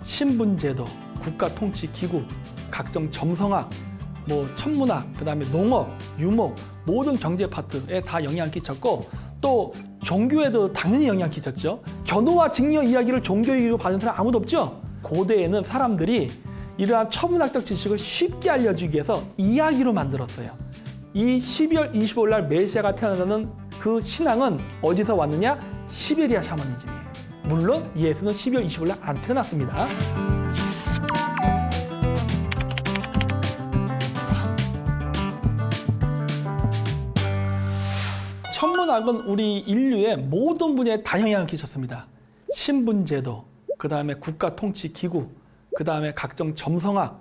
신분제도, 국가통치기구, 각종 점성학, 천문학, 그다음에 농업, 유목, 모든 경제 파트에 다 영향을 끼쳤고 또 종교에도 당연히 영향을 끼쳤죠. 견우와 직녀 이야기를 종교 얘기로 받은 사람 아무도 없죠. 고대에는 사람들이 이러한 천문학적 지식을 쉽게 알려주기 위해서 이야기로 만들었어요. 이 12월 25일 날 메시아가 태어난다는 그 신앙은 어디서 왔느냐? 시베리아 샤머니즘이에요. 물론 예수는 12월 25일 날 안 태어났습니다. 천문학은 우리 인류의 모든 분야에 다 영향을 끼쳤습니다. 신분제도, 그 다음에 국가통치기구, 그 다음에 각종 점성학,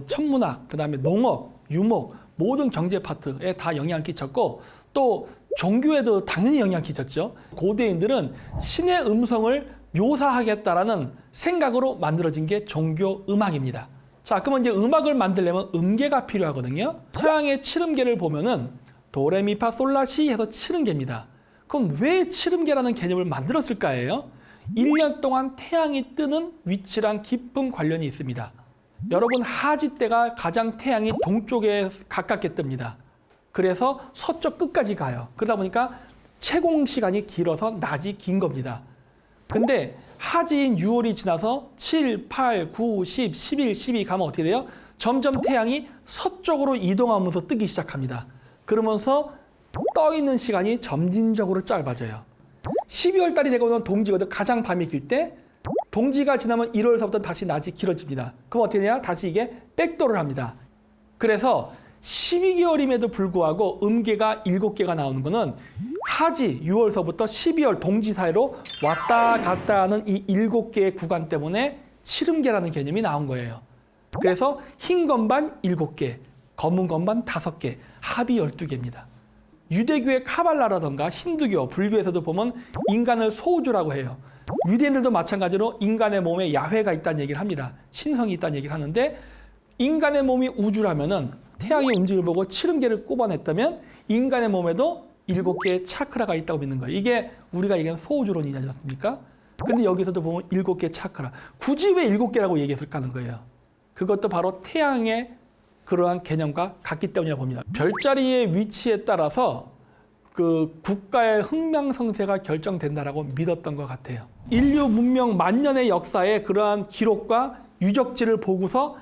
천문학, 그 다음에 농업, 유목, 모든 경제 파트에 다 영향을 끼쳤고 또 종교에도 당연히 영향을 끼쳤죠. 고대인들은 신의 음성을 묘사하겠다라는 생각으로 만들어진 게 종교 음악입니다. 자, 그러면 이제 음악을 만들려면 음계가 필요하거든요. 서양의 칠음계를 보면은 도레미파 솔라시 해서 칠음계입니다. 그럼 왜 칠음계라는 개념을 만들었을까예요? 1년 동안 태양이 뜨는 위치랑 깊은 관련이 있습니다. 여러분 하지 때가 가장 태양이 동쪽에 가깝게 뜹니다. 그래서 서쪽 끝까지 가요. 그러다 보니까 채공 시간이 길어서 낮이 긴 겁니다. 근데 하지인 6월이 지나서 7, 8, 9, 10, 11, 12 가면 어떻게 돼요? 점점 태양이 서쪽으로 이동하면서 뜨기 시작합니다. 그러면서 떠 있는 시간이 점진적으로 짧아져요. 12월 달이 되고는 동지거든 가장 밤이 길 때 동지가 지나면 1월서부터 다시 낮이 길어집니다. 그럼 어떻게 되냐? 다시 이게 백도를 합니다. 그래서 12개월임에도 불구하고 음계가 7개가 나오는 거는 하지 6월서부터 12월 동지 사이로 왔다 갔다 하는 이 7개의 구간 때문에 칠음계라는 개념이 나온 거예요. 그래서 흰 건반 7개, 검은 건반 5개, 합이 12개입니다. 유대교의 카발라라던가 힌두교, 불교에서도 보면 인간을 소우주라고 해요. 유대인들도 마찬가지로 인간의 몸에 야훼가 있다는 얘기를 합니다. 신성이 있다는 얘기를 하는데 인간의 몸이 우주라면은 태양의 움직임을 보고 칠음계를 꼽아냈다면 인간의 몸에도 7개의 차크라가 있다고 믿는 거예요. 이게 우리가 얘기하는 소우주론이지 않습니까? 근데 여기서도 보면 7개의 차크라. 굳이 왜 7개라고 얘기했을까 하는 거예요. 그것도 바로 태양의 그러한 개념과 같기 때문이라고 봅니다. 별자리의 위치에 따라서 그 국가의 흥명성쇠가 결정된다라고 믿었던 것 같아요. 인류 문명 만년의 역사에 그러한 기록과 유적지를 보고서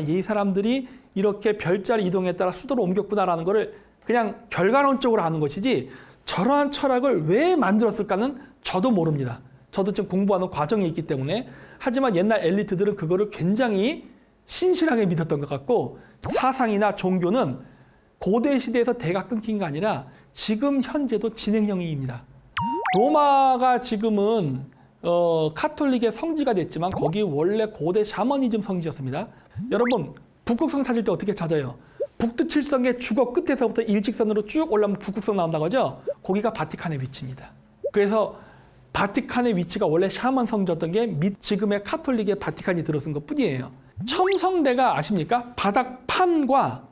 이 사람들이 이렇게 별자리 이동에 따라 수도로 옮겼구나라는 거를 그냥 결과론적으로 아는 것이지 저러한 철학을 왜 만들었을까는 저도 모릅니다. 저도 지금 공부하는 과정이 있기 때문에. 하지만 옛날 엘리트들은 그거를 굉장히 신실하게 믿었던 것 같고 사상이나 종교는 고대 시대에서 대가 끊긴 게 아니라 지금 현재도 진행형입니다. 로마가 지금은 카톨릭의 성지가 됐지만 거기 원래 고대 샤머니즘 성지였습니다. 여러분 북극성 찾을 때 어떻게 찾아요? 북두칠성의 주거 끝에서부터 일직선으로 쭉 올라오면 북극성 나온다고 하죠? 거기가 바티칸의 위치입니다. 그래서 바티칸의 위치가 원래 샤먼 성지였던 게 지금의 카톨릭의 바티칸이 들어선 것 뿐이에요. 첨성대가 아십니까? 바닥판과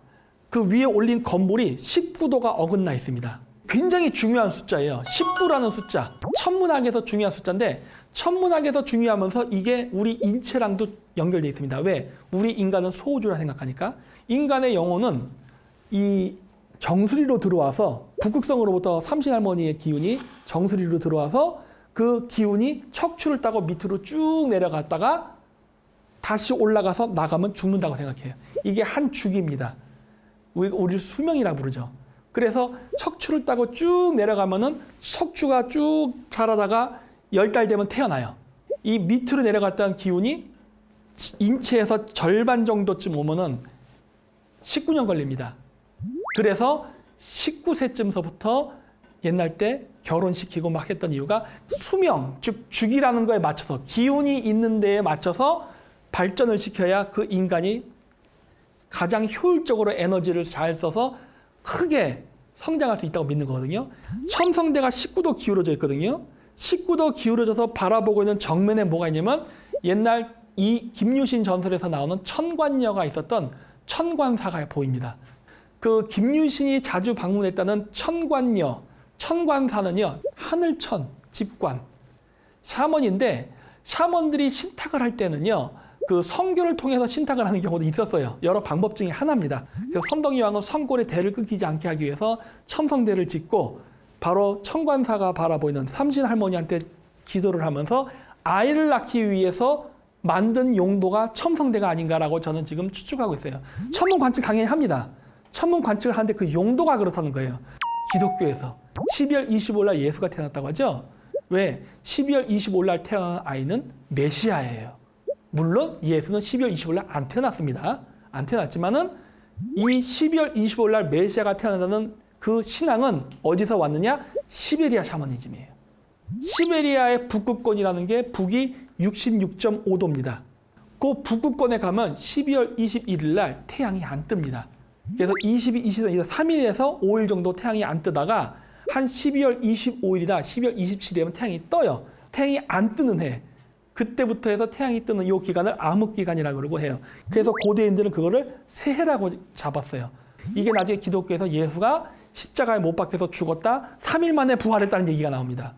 그 위에 올린 건물이 19도가 어긋나 있습니다. 굉장히 중요한 숫자예요. 19라는 숫자. 천문학에서 중요한 숫자인데 천문학에서 중요하면서 이게 우리 인체랑도 연결되어 있습니다. 왜? 우리 인간은 소우주라 생각하니까. 인간의 영혼은 이 정수리로 들어와서 북극성으로부터 삼신할머니의 기운이 정수리로 들어와서 그 기운이 척추를 따고 밑으로 쭉 내려갔다가 다시 올라가서 나가면 죽는다고 생각해요. 이게 한 주기입니다. 우리를 수명이라 부르죠. 그래서 척추를 따고 쭉 내려가면은 척추가 쭉 자라다가 10달 되면 태어나요. 이 밑으로 내려갔다는 기운이 인체에서 절반 정도쯤 오면은 19년 걸립니다. 그래서 19세쯤서부터 옛날 때 결혼시키고 막 했던 이유가 수명, 즉 주기라는 거에 맞춰서 기운이 있는 데에 맞춰서 발전을 시켜야 그 인간이 가장 효율적으로 에너지를 잘 써서 크게 성장할 수 있다고 믿는 거거든요. 첨성대가 19도 기울어져 있거든요. 19도 기울어져서 바라보고 있는 정면에 뭐가 있냐면 옛날 이 김유신 전설에서 나오는 천관녀가 있었던 천관사가 보입니다. 그 김유신이 자주 방문했다는 천관녀, 천관사는요 하늘천, 집관, 샤먼인데 샤먼들이 신탁을 할 때는요, 그 성교를 통해서 신탁을 하는 경우도 있었어요. 여러 방법 중에 하나입니다. 그래서 선덕이 왕은 성골의 대를 끊기지 않게 하기 위해서 첨성대를 짓고 바로 청관사가 바라보이는 삼신 할머니한테 기도를 하면서 아이를 낳기 위해서 만든 용도가 첨성대가 아닌가라고 저는 지금 추측하고 있어요. 천문 관측 당연히 합니다. 천문 관측을 하는데 그 용도가 그렇다는 거예요. 기독교에서 12월 25일 날 예수가 태어났다고 하죠. 왜? 12월 25일 날 태어난 아이는 메시아예요. 물론 예수는 12월 25일 날 안 태어났습니다. 안 태어났지만은 이 12월 25일 날 메시아가 태어난다는 그 신앙은 어디서 왔느냐? 시베리아 샤머니즘이에요. 시베리아의 북극권이라는 게 북이 66.5도입니다. 그 북극권에 가면 12월 21일 날 태양이 안 뜹니다. 그래서 22, 23, 3일에서 5일 정도 태양이 안 뜨다가 한 12월 25일이다, 12월 27일이면 태양이 떠요. 태양이 안 뜨는 해. 그때부터 해서 태양이 뜨는 이 기간을 암흑기간이라고 그러고 해요. 그래서 고대인들은 그거를 새해라고 잡았어요. 이게 나중에 기독교에서 예수가 십자가에 못 박혀서 죽었다, 3일 만에 부활했다는 얘기가 나옵니다.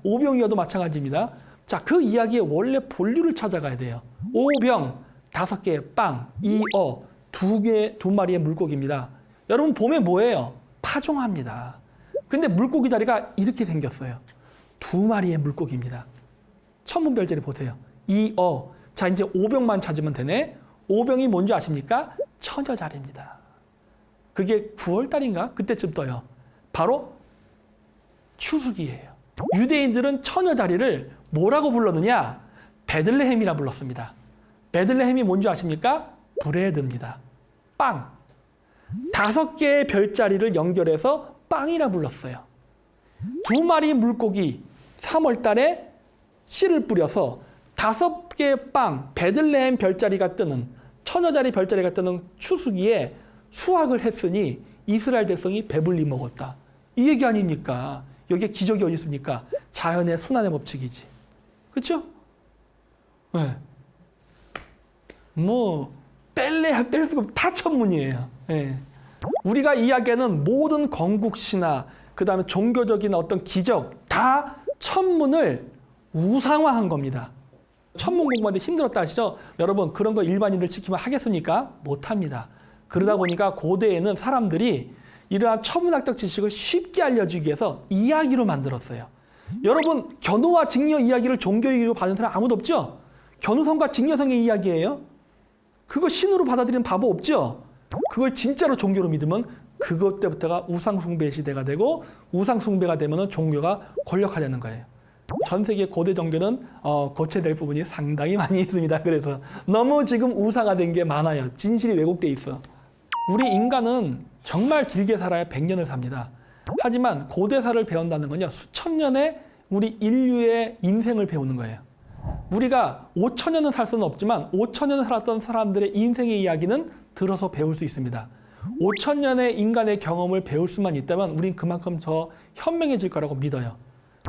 오병이어도 마찬가지입니다. 자, 그 이야기의 원래 본류를 찾아가야 돼요. 오병, 5개의 빵, 이어, 2마리의 물고기입니다. 여러분 봄에 뭐예요? 파종합니다. 근데 물고기 자리가 이렇게 생겼어요. 2마리의 물고기입니다. 천문별자리 보세요. 이어. 자, 이제 오병만 찾으면 되네. 오병이 뭔지 아십니까? 처녀자리입니다. 그게 9월 달인가? 그때쯤 떠요. 바로 추수기예요. 유대인들은 처녀자리를 뭐라고 불렀느냐? 베들레헴이라 불렀습니다. 베들레헴이 뭔지 아십니까? 브레드입니다. 빵. 5개의 별자리를 연결해서 빵이라 불렀어요. 2마리 물고기 3월 달에 씨를 뿌려서 5개의 빵, 베들레헴 별자리가 뜨는, 처녀자리 별자리가 뜨는 추수기에 수확을 했으니 이스라엘 백성이 배불리 먹었다. 이 얘기 아닙니까? 여기에 기적이 어디 있습니까? 자연의 순환의 법칙이지. 그렇죠? 네. 뭐 뺄래야 뺄 수가 다 천문이에요. 네. 우리가 이야기하는 모든 건국신화, 그 다음에 종교적인 어떤 기적, 다 천문을 우상화한 겁니다. 천문 공부하는데 힘들었다 하시죠? 여러분, 그런 거 일반인들 시키면 하겠습니까? 못합니다. 그러다 보니까 고대에는 사람들이 이러한 천문학적 지식을 쉽게 알려주기 위해서 이야기로 만들었어요. 여러분, 견우와 직녀 이야기를 종교 이야기로 받은 사람 아무도 없죠? 견우성과 직녀성의 이야기예요. 그거 신으로 받아들이는 바보 없죠? 그걸 진짜로 종교로 믿으면 그것 때부터가 우상숭배 시대가 되고, 우상숭배가 되면 종교가 권력화되는 거예요. 전 세계 고대 종교는 고쳐될 부분이 상당히 많이 있습니다. 그래서 너무 지금 우상화된 게 많아요. 진실이 왜곡돼 있어. 우리 인간은 정말 길게 살아야 100년을 삽니다. 하지만 고대사를 배운다는 건요, 수천 년의 우리 인류의 인생을 배우는 거예요. 우리가 5,000년은 살 수는 없지만 5,000년을 살았던 사람들의 인생의 이야기는 들어서 배울 수 있습니다. 5,000년의 인간의 경험을 배울 수만 있다면 우린 그만큼 더 현명해질 거라고 믿어요.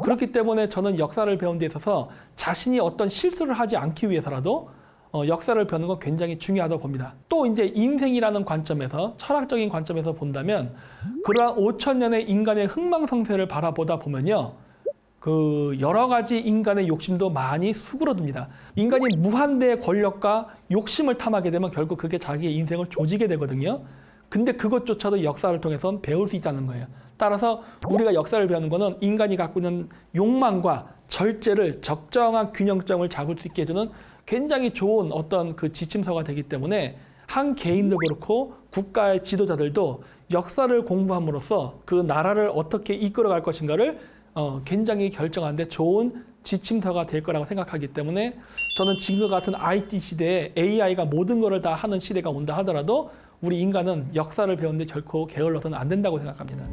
그렇기 때문에 저는 역사를 배우는 데 있어서 자신이 어떤 실수를 하지 않기 위해서라도 역사를 배우는 건 굉장히 중요하다고 봅니다. 또 이제 인생이라는 관점에서, 철학적인 관점에서 본다면 그러한 5,000년의 인간의 흥망성쇠를 바라보다 보면요, 그 여러 가지 인간의 욕심도 많이 수그러듭니다. 인간이 무한대의 권력과 욕심을 탐하게 되면 결국 그게 자기의 인생을 조지게 되거든요. 근데 그것조차도 역사를 통해서는 배울 수 있다는 거예요. 따라서 우리가 역사를 배우는 거는 인간이 갖고 있는 욕망과 절제를, 적정한 균형점을 잡을 수 있게 해주는 굉장히 좋은 어떤 그 지침서가 되기 때문에 한 개인도 그렇고 국가의 지도자들도 역사를 공부함으로써 그 나라를 어떻게 이끌어갈 것인가를 굉장히 결정하는데 좋은 지침서가 될 거라고 생각하기 때문에 저는 지금과 같은 IT 시대에 AI가 모든 것을 다 하는 시대가 온다 하더라도 우리 인간은 역사를 배우는데 결코 게을러서는 안 된다고 생각합니다.